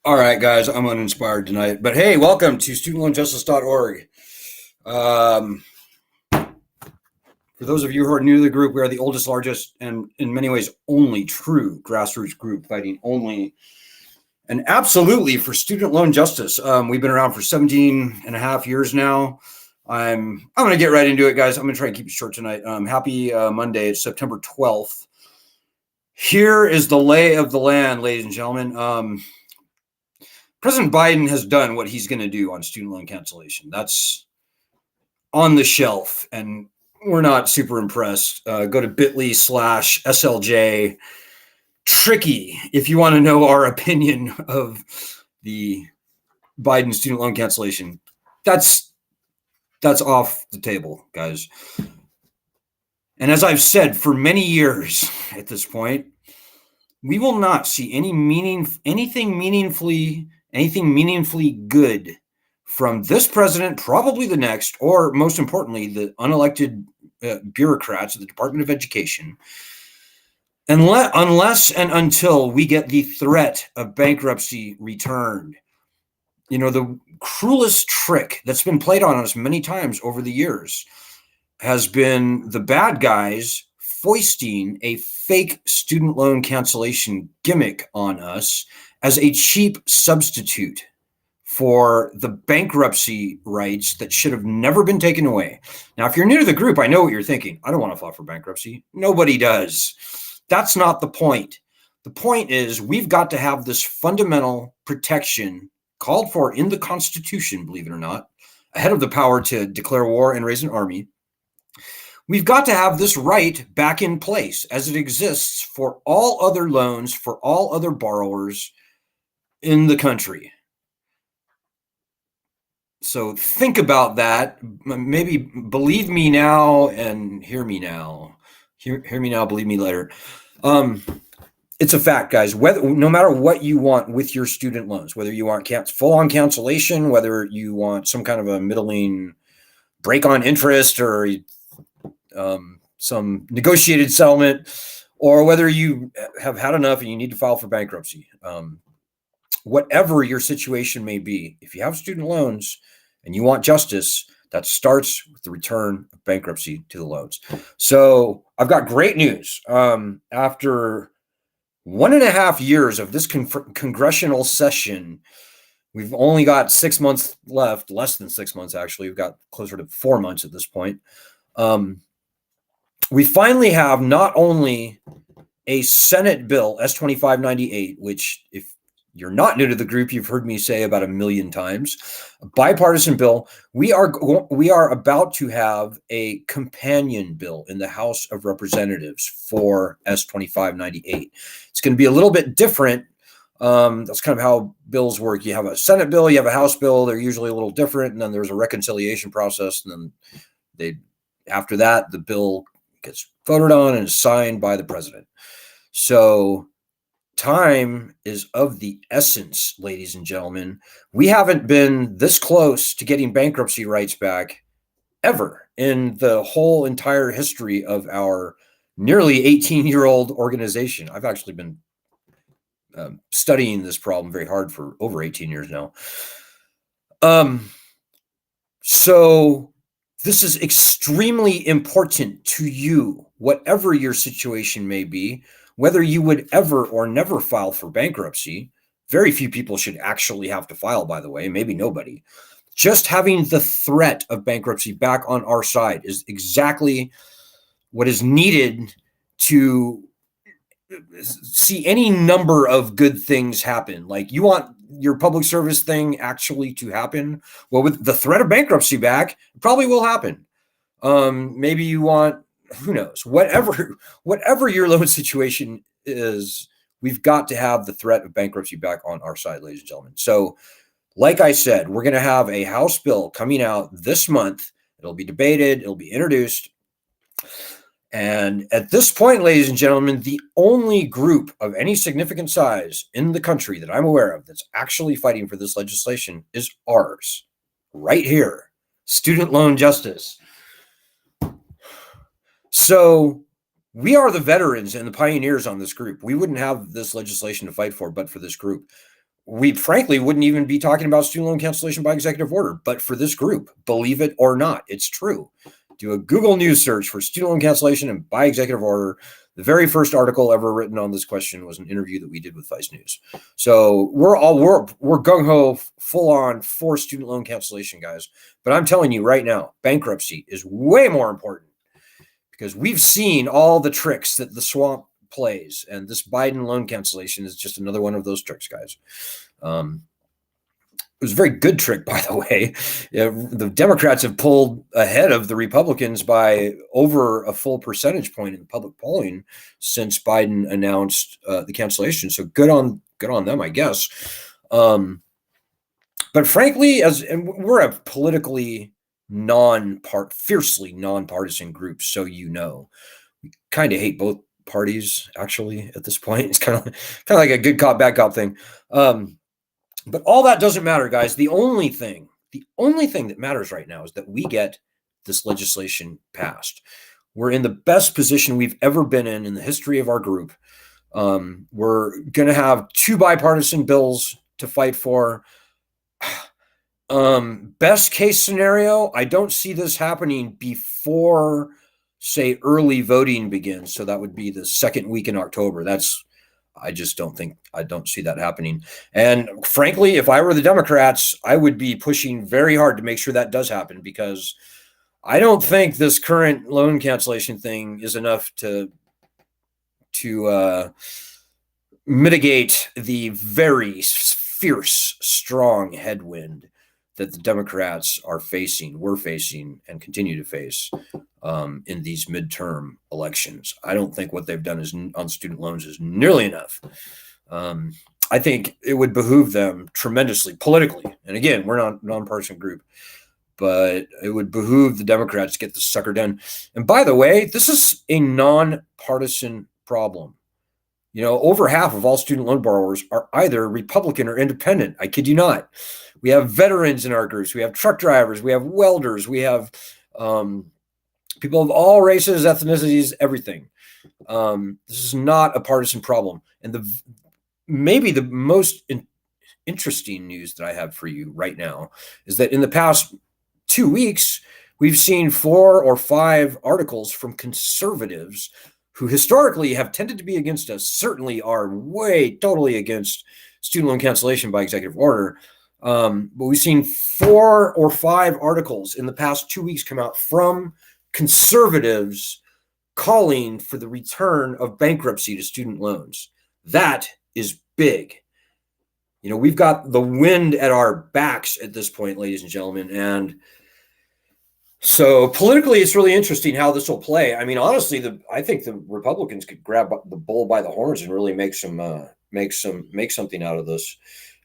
All right, guys, I'm uninspired tonight, but hey, welcome to studentloanjustice.org. Um, for those of you who are new to the group, we are the oldest, largest, and in many ways only true grassroots group fighting only and absolutely for student loan justice. We've been around for 17 and a half years now. I'm going to get right into it, guys. I'm going to try and keep it short tonight. Happy Monday. It's September 12th. Here is the lay of the land, ladies and gentlemen. President Biden has done what he's going to do on student loan cancellation. That's on the shelf, and we're not super impressed. Go to bit.ly/SLJ tricky if you want to know our opinion of the Biden student loan cancellation. That's off the table, guys. And as I've said for many years at this point, we will not see anything meaningfully good from this president, probably the next, or most importantly, the unelected bureaucrats at the Department of Education, unless and until we get the threat of bankruptcy returned. You know, the cruelest trick that's been played on us many times over the years has been the bad guys foisting a fake student loan cancellation gimmick on us as a cheap substitute for the bankruptcy rights that should have never been taken away. Now, if you're new to the group, I know what you're thinking. I don't want to file for bankruptcy. Nobody does. That's not the point. The point is we've got to have this fundamental protection called for in the Constitution, believe it or not, ahead of the power to declare war and raise an army. We've got to have this right back in place as it exists for all other loans, for all other borrowers in the country. So think about that. Maybe believe me now and hear me now. Hear me now, believe me later. It's a fact, guys. No matter what you want with your student loans, whether you want full-on cancellation, whether you want some kind of a middling break on interest or some negotiated settlement, or whether you have had enough and you need to file for bankruptcy, whatever your situation may be, if you have student loans and you want justice, that starts with the return of bankruptcy to the loans. So I've got great news. After 1.5 years of this congressional session, we've only got 6 months left, less than 6 months, actually. We've got closer to 4 months at this point. We finally have not only a Senate bill, S-2598, which, if you're not new to the group, you've heard me say about 1 million times, a bipartisan bill. We are about to have a companion bill in the House of Representatives for S-2598. It's going to be a little bit different. That's kind of how bills work. You have a Senate bill, you have a House bill. They're usually a little different, and then there's a reconciliation process, and then after that, the bill gets voted on and is signed by the president. So time is of the essence, ladies and gentlemen. We haven't been this close to getting bankruptcy rights back ever in the whole entire history of our nearly 18-year-old organization. I've actually been studying this problem very hard for over 18 years now. So this is extremely important to you, whatever your situation may be, whether you would ever or never file for bankruptcy. Very few people should actually have to file, by the way, maybe nobody. Just having the threat of bankruptcy back on our side is exactly what is needed to see any number of good things happen. Like, you want your public service thing actually to happen? Well, with the threat of bankruptcy back, it probably will happen. Maybe you want, who knows, whatever your loan situation is, we've got to have the threat of bankruptcy back on our side, ladies and gentlemen. So, like I said, we're going to have a House bill coming out this month. It'll be debated, it'll be introduced. And at this point, ladies and gentlemen, the only group of any significant size in the country that I'm aware of that's actually fighting for this legislation is ours, right here, student loan justice. So we are the veterans and the pioneers on this group. We wouldn't have this legislation to fight for but for this group. we frankly wouldn't even be talking about student loan cancellation by executive order. But for this group, believe it or not, it's true. Do a Google News search for student loan cancellation and by executive order. The very first article ever written on this question was an interview that we did with Vice News. So we're gung ho, full on for student loan cancellation, guys. But I'm telling you right now, bankruptcy is way more important, because we've seen all the tricks that the swamp plays, and this Biden loan cancellation is just another one of those tricks, guys. It was a very good trick, by the way. The Democrats have pulled ahead of the Republicans by over a full percentage point in public polling since Biden announced the cancellation. So good on them, I guess. But frankly, and we're a politically fiercely non-partisan group, so we kind of hate both parties. Actually, at this point, it's kind of like a good cop, bad cop thing. But all that doesn't matter, guys. The only thing that matters right now is that we get this legislation passed. We're in the best position we've ever been in the history of our group. We're going to have 2 bipartisan bills to fight for. Best case scenario, I don't see this happening before, say, early voting begins. So that would be the second week in October. I don't see that happening. And frankly, if I were the Democrats, I would be pushing very hard to make sure that does happen, because I don't think this current loan cancellation thing is enough to mitigate the very fierce, strong headwind that the Democrats we're facing, and continue to face in these midterm elections. I don't think what they've done on student loans is nearly enough. I think it would behoove them tremendously politically. And again, we're not a nonpartisan group, but it would behoove the Democrats to get this sucker done. And by the way, this is a nonpartisan problem. Over half of all student loan borrowers are either Republican or independent. I kid you not. We have veterans in our groups. We have truck drivers. We have welders. We have people of all races, ethnicities, everything. This is not a partisan problem. And maybe the most interesting news that I have for you right now is that in the past 2 weeks, we've seen 4 or 5 articles from conservatives who historically have tended to be against us, certainly are totally against student loan cancellation by executive order. But we've seen 4 or 5 articles in the past 2 weeks come out from conservatives calling for the return of bankruptcy to student loans. That is big. We've got the wind at our backs at this point, ladies and gentlemen. And so politically, it's really interesting how this will play. I mean, honestly, I think the Republicans could grab the bull by the horns and really make something out of this.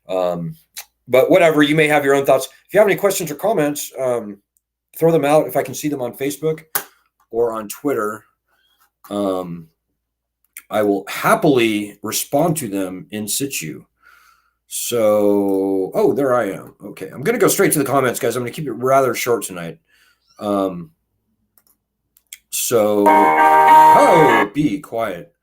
But whatever, you may have your own thoughts. If you have any questions or comments, throw them out if I can see them on Facebook or on Twitter. I will happily respond to them in situ. So, there I am. Okay, I'm going to go straight to the comments, guys. I'm going to keep it rather short tonight. Be quiet.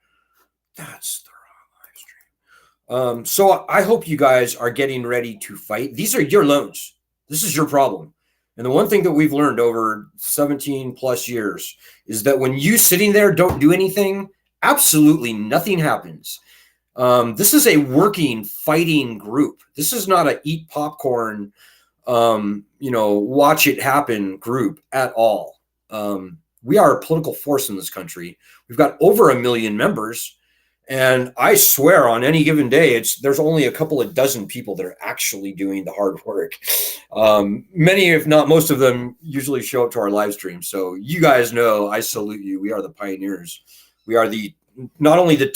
That's the wrong live stream. So I hope you guys are getting ready to fight. These are your loans. This is your problem. And the one thing that we've learned over 17 plus years is that when you sitting there don't do anything, absolutely nothing happens. This is a working, fighting group. This is not a eat popcorn, watch it happen group at all. We are a political force in this country. We've got over 1 million members. And I swear on any given day, there's only a couple of dozen people that are actually doing the hard work. Many, if not most of them, usually show up to our live stream. So you guys know, I salute you. We are the pioneers. We are not only the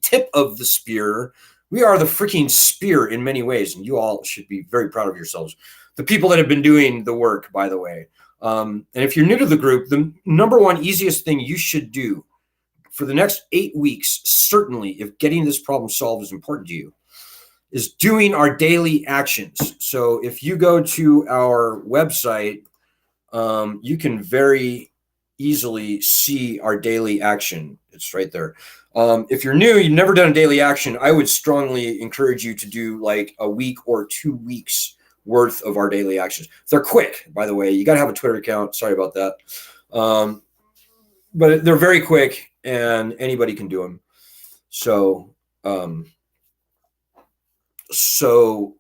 tip of the spear, we are the freaking spear in many ways. And you all should be very proud of yourselves. The people that have been doing the work, by the way. And if you're new to the group, the number one easiest thing you should do for the next 8 weeks, certainly if getting this problem solved is important to you, is doing our daily actions. So if you go to our website, you can very easily see our daily action. It's right there. If you're new, you've never done a daily action, I would strongly encourage you to do like a week or 2 weeks worth of our daily actions. They're quick, by the way. You got to have a Twitter account. Sorry about that. But they're very quick and anybody can do them. So, so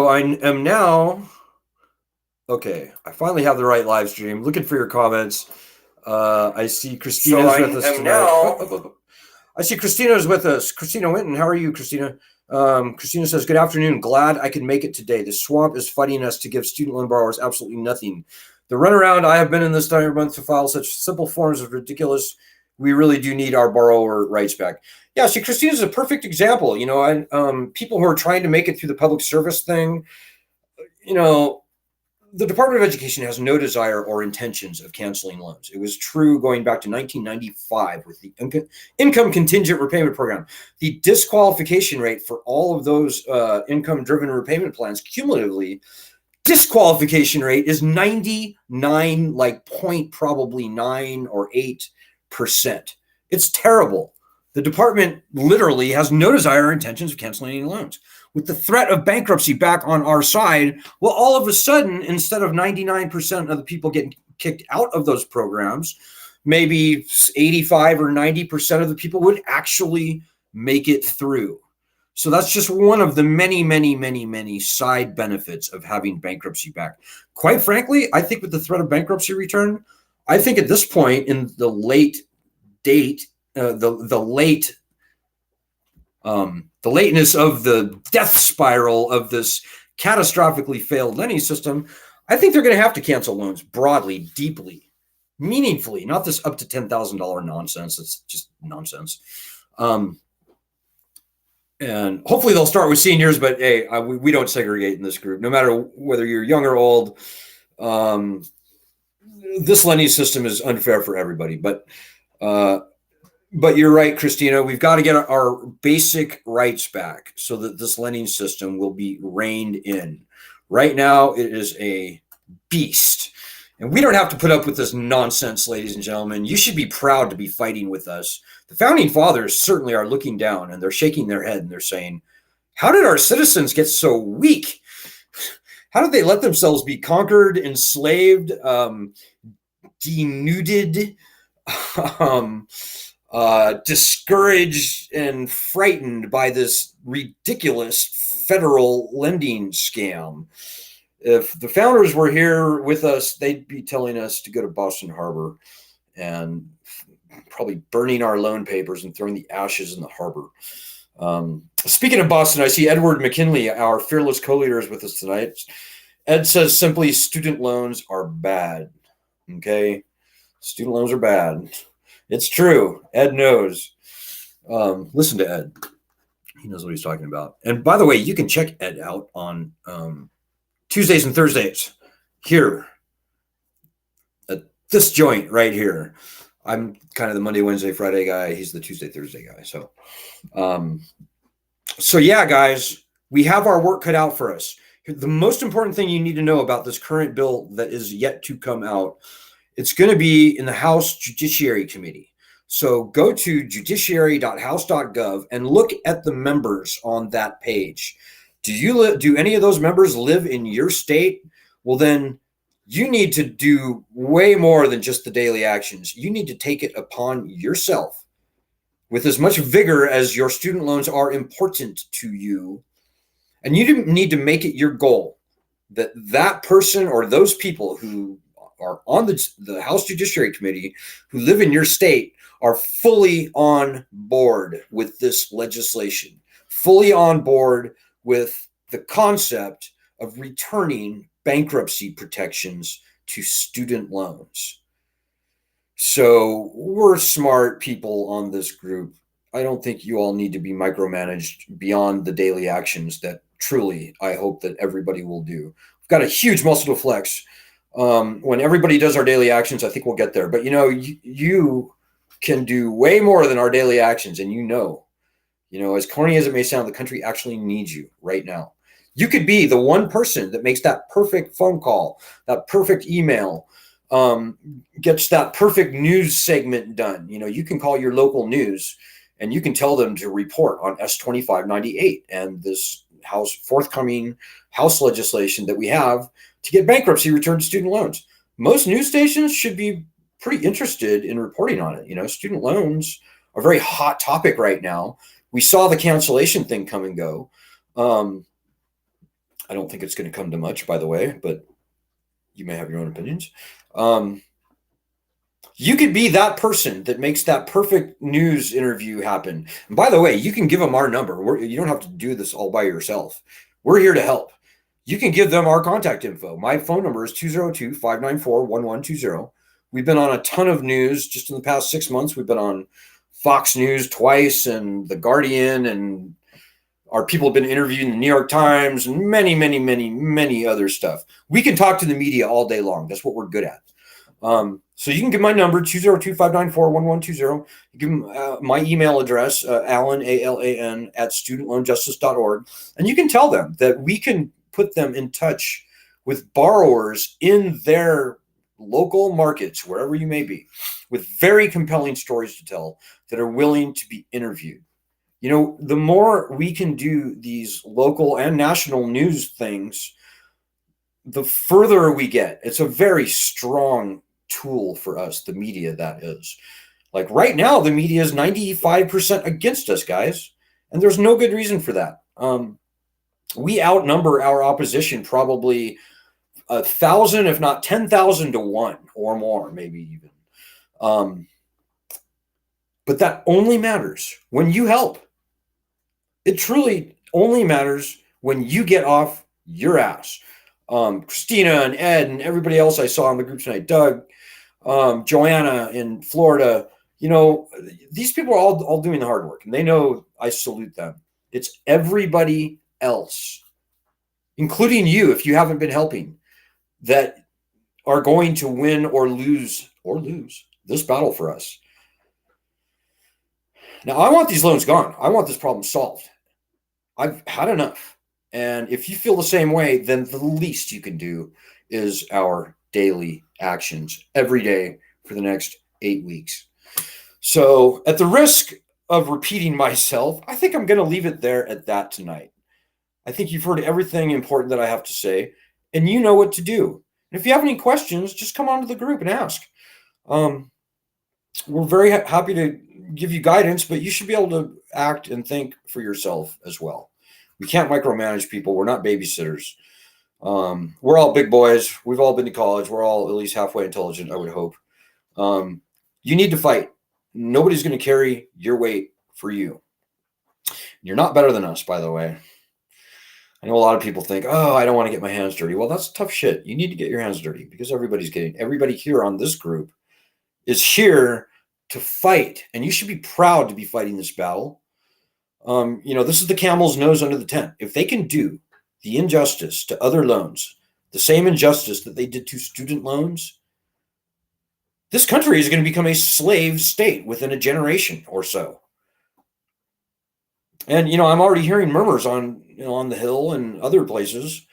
I am now, okay, I finally have the right live stream. Looking for your comments. I see Christina's with us tonight. I see Christina's with us. Christina Winton, how are you, Christina? Christina says, good afternoon. Glad I could make it today. The swamp is fighting us to give student loan borrowers absolutely nothing. The runaround I have been in this entire month to file such simple forms is ridiculous. We really do need our borrower rights back. Yeah, see, Christina's a perfect example. You know, and people who are trying to make it through the public service thing, you know, the Department of Education has no desire or intentions of canceling loans. It was true going back to 1995 with the income contingent repayment program. The disqualification rate for all of those income-driven repayment plans cumulatively, disqualification rate is 99, like point probably 9 or 8%. It's terrible. The department literally has no desire or intentions of canceling any loans. With the threat of bankruptcy back on our side, well, all of a sudden, instead of 99% of the people getting kicked out of those programs, maybe 85 or 90% of the people would actually make it through. So that's just one of the many, many, many, many side benefits of having bankruptcy back. Quite frankly, I think with the threat of bankruptcy return, I think at this point in the late date, the lateness of the death spiral of this catastrophically failed lending system, I think they're going to have to cancel loans broadly, deeply, meaningfully, not this up to $10,000 nonsense. It's just nonsense. And hopefully they'll start with seniors, but hey, we don't segregate in this group, no matter whether you're young or old. This lending system is unfair for everybody, but you're right, Christina. We've got to get our basic rights back so that this lending system will be reined in. Right now, it is a beast. And we don't have to put up with this nonsense, ladies and gentlemen. You should be proud to be fighting with us. The founding fathers certainly are looking down and they're shaking their head and they're saying, how did our citizens get so weak? How did they let themselves be conquered, enslaved, denuded, discouraged and frightened by this ridiculous federal lending scam? If the founders were here with us, they'd be telling us to go to Boston Harbor and probably burning our loan papers and throwing the ashes in the harbor. Speaking of Boston, I see Edward McKinley, our fearless co-leader, is with us tonight. Ed says simply, student loans are bad. Okay? Student loans are bad. It's true. Ed knows. Listen to Ed. He knows what he's talking about. And by the way, you can check Ed out on Tuesdays and Thursdays here at this joint right here. I'm kind of the Monday, Wednesday, Friday guy. He's the Tuesday, Thursday guy. So yeah, guys, we have our work cut out for us. The most important thing you need to know about this current bill that is yet to come out, it's going to be in the House Judiciary Committee. So go to judiciary.house.gov and look at the members on that page. Do any of those members live in your state? Well, then you need to do way more than just the daily actions. You need to take it upon yourself with as much vigor as your student loans are important to you. And you need to make it your goal that that person or those people who are on the House Judiciary Committee who live in your state are fully on board with this legislation, fully on board with the concept of returning bankruptcy protections to student loans. So we're smart people on this group. I don't think you all need to be micromanaged beyond the daily actions that truly I hope that everybody will do. We've got a huge muscle to flex. When everybody does our daily actions, I think we'll get there. But you can do way more than our daily actions. And as corny as it may sound, the country actually needs you right now. You could be the one person that makes that perfect phone call, that perfect email, gets that perfect news segment done. You can call your local news and you can tell them to report on S2598 and this forthcoming House legislation that we have to get bankruptcy returned to student loans. Most news stations should be pretty interested in reporting on it. Student loans are a very hot topic right now. We saw the cancellation thing come and go. I don't think it's going to come to much, by the way, but you may have your own opinions. You could be that person that makes that perfect news interview happen. And by the way, you can give them our number. You don't have to do this all by yourself. We're here to help. You can give them our contact info. My phone number is 202-594-1120. We've been on a ton of news just in the past 6 months. We've been on Fox News twice and The Guardian, and our people have been interviewed in the New York Times and many, many, many, many other stuff. We can talk to the media all day long. That's what we're good at. So you can give my number, 202-594-1120. You give them my email address, Alan, ALAN, at studentloanjustice.org. And you can tell them that we can put them in touch with borrowers in their local markets, wherever you may be, with very compelling stories to tell that are willing to be interviewed. The more we can do these local and national news things, the further we get. It's a very strong tool for us, the media, that is. Like right now, the media is 95% against us, guys. And there's no good reason for that. We outnumber our opposition probably 1,000, if not 10,000 to 1 or more, maybe even. But that only matters when you help. It truly only matters when you get off your ass. Christina and Ed and everybody else I saw in the group tonight, Doug, Joanna in Florida, these people are all doing the hard work, and they know I salute them. It's everybody else, including you, if you haven't been helping, that are going to win or lose this battle for us. Now, I want these loans gone. I want this problem solved. I've had enough. And if you feel the same way, then the least you can do is our daily actions every day for the next 8 weeks. So at the risk of repeating myself, I think I'm going to leave it there at that tonight. I think you've heard everything important that I have to say, and you know what to do. And if you have any questions, just come onto the group and ask. We're very happy to give you guidance, but you should be able to act and think for yourself as well. We can't micromanage people. We're not babysitters. We're all big boys. We've all been to college. We're all at least halfway intelligent, I would hope. You need to fight. Nobody's going to carry your weight for you. You're not better than us, by the way. I know a lot of people think, oh, I don't want to get my hands dirty. Well, that's tough shit. You need to get your hands dirty because everybody here on this group is here to fight. And you should be proud to be fighting this battle. This is the camel's nose under the tent. If they can do the injustice to other loans, the same injustice that they did to student loans, this country is going to become a slave state within a generation or so. And, I'm already hearing murmurs on the Hill and other places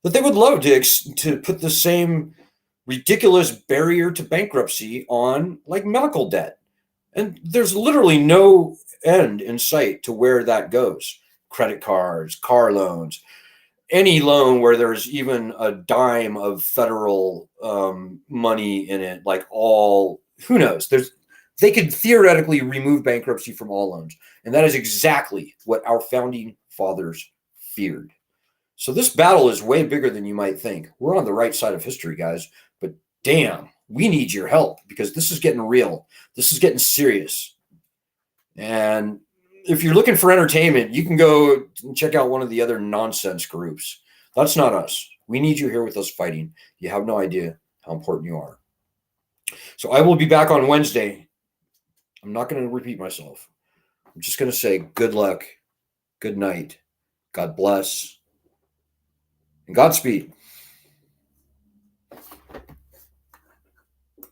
that they would love to put the same ridiculous barrier to bankruptcy on like medical debt. And there's literally no end in sight to where that goes. Credit cards, car loans, any loan where there's even a dime of federal money in it, who knows? They could theoretically remove bankruptcy from all loans. And that is exactly what our founding fathers feared. So this battle is way bigger than you might think. We're on the right side of history, guys. But damn, we need your help because this is getting real. This is getting serious. And if you're looking for entertainment, you can go and check out one of the other nonsense groups. That's not us. We need you here with us fighting. You have no idea how important you are. So I will be back on Wednesday. I'm not going to repeat myself. I'm just going to say good luck, good night, God bless, and Godspeed.